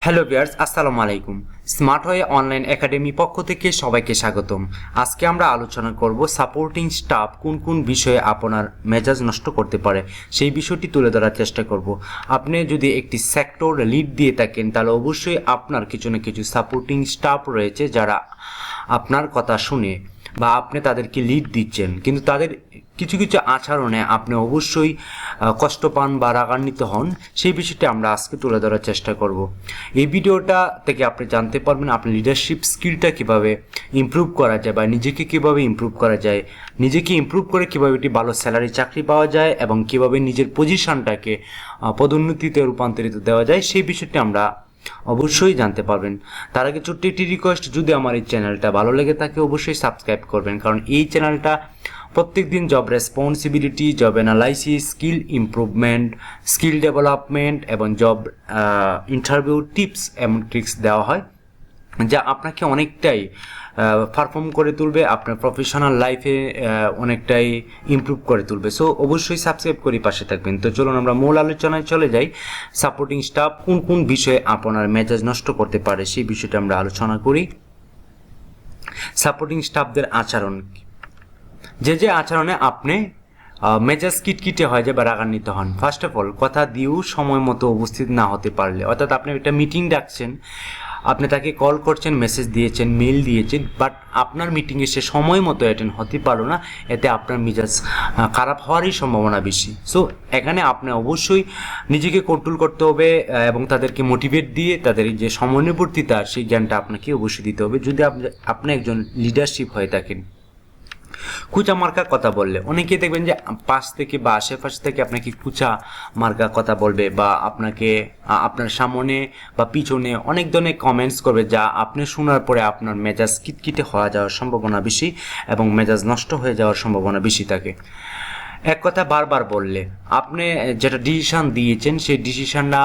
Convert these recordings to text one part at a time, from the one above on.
Hello viewers, আসসালামু আলাইকুম। Smart হয়ে অনলাইন একাডেমি পক্ষ থেকে সবাইকে স্বাগতম। আজকে আমরা আলোচনা করব সাপোর্টিং স্টাফ কোন কোন বিষয়ে আপনার মেজাজ নষ্ট করতে পারে, সেই বিষয়টি তুলে ধরার চেষ্টা করব। আপনি যদি একটি সেক্টর লিড দিয়ে থাকেন তাহলে অবশ্যই আপনার কিছু না কিছু সাপোর্টিং স্টাফ রয়েছে যারা আপনার কথা শুনে বা আপনি তাদেরকে লিড দিচ্ছেন, কিন্তু তাদের কিছু কিছু আচরণে আপনি অবশ্যই কষ্ট পান বা রাগান্বিত হন। সেই বিষয়টি আমরা আজকে তুলে ধরার চেষ্টা করব। এই ভিডিওটা থেকে আপনি জানতে পারবেন আপনার লিডারশিপ স্কিলটা কিভাবে ইমপ্রুভ করা যায় বা নিজেকে কিভাবে ইমপ্রুভ করা যায়, নিজেকে ইমপ্রুভ করে কিভাবে একটি ভালো স্যালারি চাকরি পাওয়া যায় এবং কিভাবে নিজের পজিশনটাকে পদোন্নতিতে রূপান্তরিত দেওয়া যায়, সেই বিষয়টি আমরা অবশ্যই জানতে পারবেন। তার আগে ছোট্ট একটি রিকোয়েস্ট, যদি আমার এই চ্যানেলটা ভালো লেগে থাকে অবশ্যই সাবস্ক্রাইব করবেন, কারণ এই চ্যানেলটা প্রত্যেক দিন job responsibility, job analysis, skill improvement, skill development এবং জব ইন্টারভিউ টিপস এবং ট্রিক্স দেওয়া হয়, যা আপনাকে অনেকটাই পারফর্ম করে তুলবে, আপনার প্রফেশনাল লাইফে অনেকটাই ইমপ্রুভ করে তুলবে। সো অবশ্যই সাবস্ক্রাইব করে পাশে থাকবেন। তো চলুন আমরা মূল আলোচনায় চলে যাই। সাপোর্টিং স্টাফ কোন কোন বিষয়ে আপনার মেজাজ নষ্ট করতে পারে সেই বিষয়টা আমরা আলোচনা করি। সাপোর্টিং স্টাফদের আচরণ, যে আচরণে আপনি মেজাজ কিটকিটে হয়ে যায় বা রাগান্বিত হন। ফার্স্ট অফ অল, কথা দিয়েও সময় মতো উপস্থিত না হতে পারলে, অর্থাৎ আপনি একটা মিটিং ডাকছেন, আপনি তাকে কল করছেন, মেসেজ দিয়েছেন, মেল দিয়েছেন, বাট আপনার মিটিংয়ে সে সময় মতো অ্যাটেন্ড হতে পারলো না, এতে আপনার মেজাজ খারাপ হওয়ারই সম্ভাবনা বেশি। সো এখানে আপনি অবশ্যই নিজেকে কন্ট্রোল করতে হবে এবং তাদেরকে মোটিভেট দিয়ে তাদের যে সময়ানুবর্তিতা সেই জ্ঞানটা আপনাকে অবশ্যই দিতে হবে যদি আপনি একজন লিডারশিপ হয়ে থাকেন। কুচা মার্কা কথা বললে অনেকেই দেখবেন যে পাশ থেকে বা আশেপাশ থেকে আপনাকে কুচা মার্কা কথা বলবে বা আপনাকে আপনার সামনে বা পিছনে অনেক ধরনের কমেন্টস করবে, যা আপনি শোনার পরে আপনার মেজাজ কিটকিটে হয়ে যাওয়ার সম্ভাবনা বেশি এবং মেজাজ নষ্ট হয়ে যাওয়ার সম্ভাবনা বেশি থাকে। এক কথা বারবার বললে আপনি যেটা ডিসিশন দিয়েছেন সেই ডিসিশনটা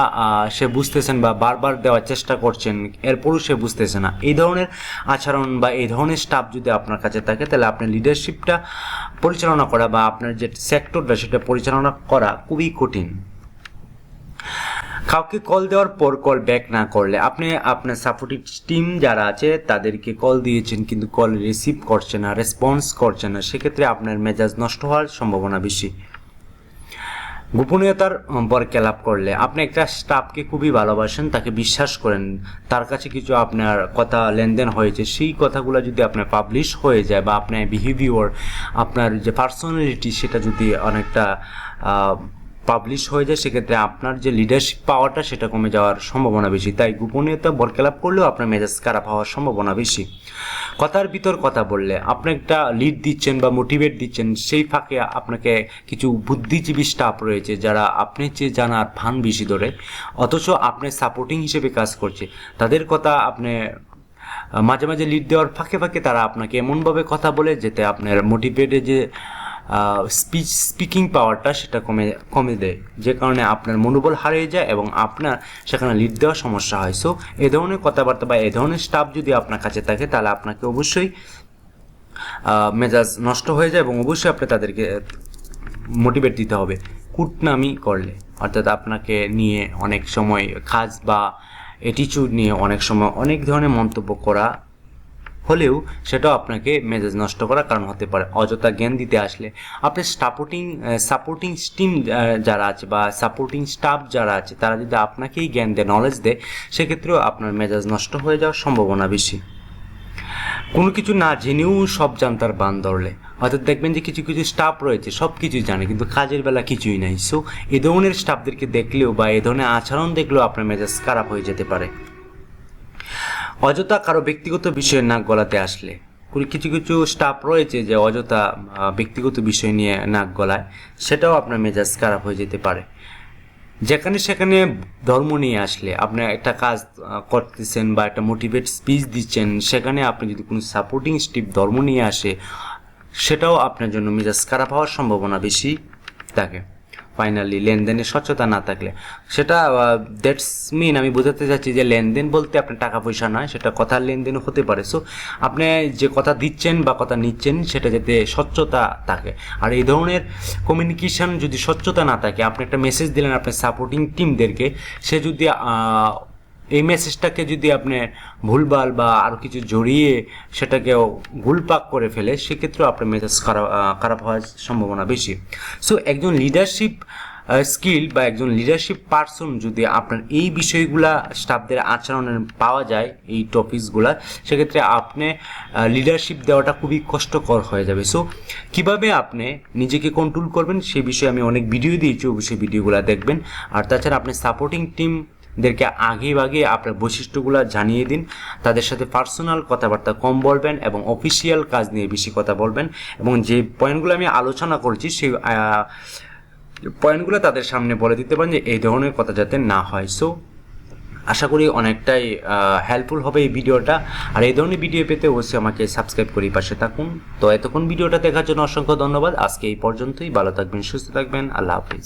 সে বুঝতেছেন বা বারবার দেওয়ার চেষ্টা করছেন, এরপরও সে বুঝতেছে না, এই ধরনের আচরণ বা এই ধরনের স্টাফ যদি আপনার কাছে থাকে তাহলে আপনার লিডারশিপটা পরিচালনা করা বা আপনার যে সেক্টরটা সেটা পরিচালনা করা খুবই কঠিন। কাউকে কল দেওয়ার পর কল ব্যাক না করলে, আপনি আপনার সাপোর্টিভ টিম যারা আছে তাদেরকে কল দিয়েছেন কিন্তু কল রিসিভ করছে না, রেসপন্স করছে না, সেক্ষেত্রে আপনার মেজাজ নষ্ট হওয়ার সম্ভাবনা বেশি। গোপনীয়তার বরখেলাপ করলে, আপনি একটা স্টাফকে খুবই ভালোবাসেন, তাকে বিশ্বাস করেন, তার কাছে কিছু আপনার কথা লেনদেন হয়েছে, সেই কথাগুলো যদি আপনার পাবলিশ হয়ে যায় বা আপনার বিহেভিয়ার, আপনার যে পার্সোনালিটি সেটা যদি অনেকটা পাবলিশ হয়ে যায়, সেক্ষেত্রে আপনার যে লিডারশিপ পাওয়ারটা সেটা কমে যাওয়ার সম্ভাবনা বেশি। তাই গোপনীয়তা বরখেলাপ করলেও আপনার মেজাজ খারাপ হওয়ার সম্ভাবনা বেশি। কথার ভিতর কথা বললে, আপনি একটা লিড দিচ্ছেন বা মোটিভেট দিচ্ছেন, সেই ফাঁকে আপনাকে কিছু বুদ্ধিজীবী স্টাফ রয়েছে যারা আপনি যে জানার ভান বেশি ধরে অথচ আপনি সাপোর্টিং হিসেবে কাজ করছে, তাদের কথা আপনি মাঝে মাঝে লিড দেওয়ার ফাঁকে ফাঁকে তারা আপনাকে এমনভাবে কথা বলে যেতে আপনার মোটিভেটে যে স্পিকিং পাওয়ারটা সেটা কমে দেয়, যে কারণে আপনার মনোবল হারিয়ে যায় এবং আপনার সেখানে লিড দেওয়ার সমস্যা হয়। সো এ ধরনের কথাবার্তা বা এ ধরনের স্টাফ যদি আপনার কাছে থাকে তাহলে আপনাকে অবশ্যই মেজাজ নষ্ট হয়ে যায় এবং অবশ্যই আপনি তাদেরকে মোটিভেট দিতে হবে। কুটনামি করলে, অর্থাৎ আপনাকে নিয়ে অনেক সময় কাজ বা অ্যাটিটিউড নিয়ে অনেক সময় অনেক ধরনের মন্তব্য করা হলেও সেটাও আপনাকে মেজাজ নষ্ট করার কারণ হতে পারে। অযথা জ্ঞান দিতে আসলে, আপনার সাপোর্টিং টিম যারা আছে বা সাপোর্টিং স্টাফ যারা আছে তারা যদি আপনাকেই জ্ঞান দেয়, নলেজ দেয়, সেক্ষেত্রেও আপনার মেজাজ নষ্ট হয়ে যাওয়ার সম্ভাবনা বেশি। কোনো কিছু না জেনেও সব জানতার বান ধরলে, অর্থাৎ দেখবেন যে কিছু কিছু স্টাফ রয়েছে সব কিছুই জানে কিন্তু কাজের বেলা কিছুই নাই। সো এ ধরনের স্টাফদেরকে দেখলেও বা এ ধরনের আচরণ দেখলেও আপনার মেজাজ খারাপ হয়ে যেতে পারে। অযথা কারো ব্যক্তিগত বিষয়ে নাক গলাতে আসলে, কিছু কিছু স্টাফ রয়েছে যে অযথা ব্যক্তিগত বিষয় নিয়ে নাক গলায়, সেটাও আপনার মেজাজ খারাপ হয়ে যেতে পারে। যেখানে সেখানে ধর্ম নিয়ে আসলে, আপনি একটা কাজ করতেছেন বা একটা মোটিভেট স্পিচ দিচ্ছেন, সেখানে আপনি যদি কোনো সাপোর্টিং স্টিপ ধর্ম নিয়ে আসে, সেটাও আপনার জন্য মেজাজ খারাপ হওয়ার সম্ভাবনা বেশি থাকে। ফাইনালি, লেনদেনে স্বচ্ছতা না থাকলে, সেটা দ্যাটস মিন আমি বোঝাতে চাচ্ছি যে লেনদেন বলতে আপনার টাকা পয়সা নয়, সেটা কথার লেনদেনও হতে পারে। সো আপনি যে কথা দিচ্ছেন বা কথা নিচ্ছেন সেটা যাতে স্বচ্ছতা থাকে, আর এই ধরনের কমিউনিকেশন যদি স্বচ্ছতা না থাকে, আপনি একটা মেসেজ দিলেন আপনার সাপোর্টিং টিমদেরকে, সে যদি এই মেসেজটাকে যদি আপনি ভুলভাল বা আরও কিছু জড়িয়ে সেটাকে গুলপাক করে ফেলে, সেক্ষেত্রেও আপনার মেসেজ খারাপ হওয়ার সম্ভাবনা বেশি। সো একজন লিডারশিপ স্কিল বা একজন লিডারশিপ পারসন যদি আপনার এই বিষয়গুলা স্টাফদের আচরণে পাওয়া যায়, এই টপিকসগুলা, সেক্ষেত্রে আপনি লিডারশিপ দেওয়াটা খুবই কষ্টকর হয়ে যাবে। সো কিভাবে আপনি নিজেকে কন্ট্রোল করবেন সেই বিষয়ে আমি অনেক ভিডিও দিয়েছি, অবশ্যই ভিডিওগুলো দেখবেন। আর তাছাড়া আপনি সাপোর্টিং টিমদেরকে আগে আপনার বৈশিষ্ট্যগুলো জানিয়ে দিন, তাদের সাথে পার্সোনাল কথাবার্তা কম বলবেন এবং অফিসিয়াল কাজ নিয়ে বেশি কথা বলবেন, এবং যে পয়েন্টগুলো আমি আলোচনা করছি সেই পয়েন্টগুলো তাদের সামনে বলে দিতে পারেন যে এই ধরনের কথা যাতে না হয়। সো আশা করি অনেকটাই হেল্পফুল হবে এই ভিডিওটা। আর এই ধরনের ভিডিও পেতে অবশ্যই আমাকে সাবস্ক্রাইব করে পাশে থাকুন। তো এতক্ষণ ভিডিওটা দেখার জন্য অসংখ্য ধন্যবাদ। আজকে এই পর্যন্তই। ভালো থাকবেন, সুস্থ থাকবেন। আল্লাহ হাফিজ।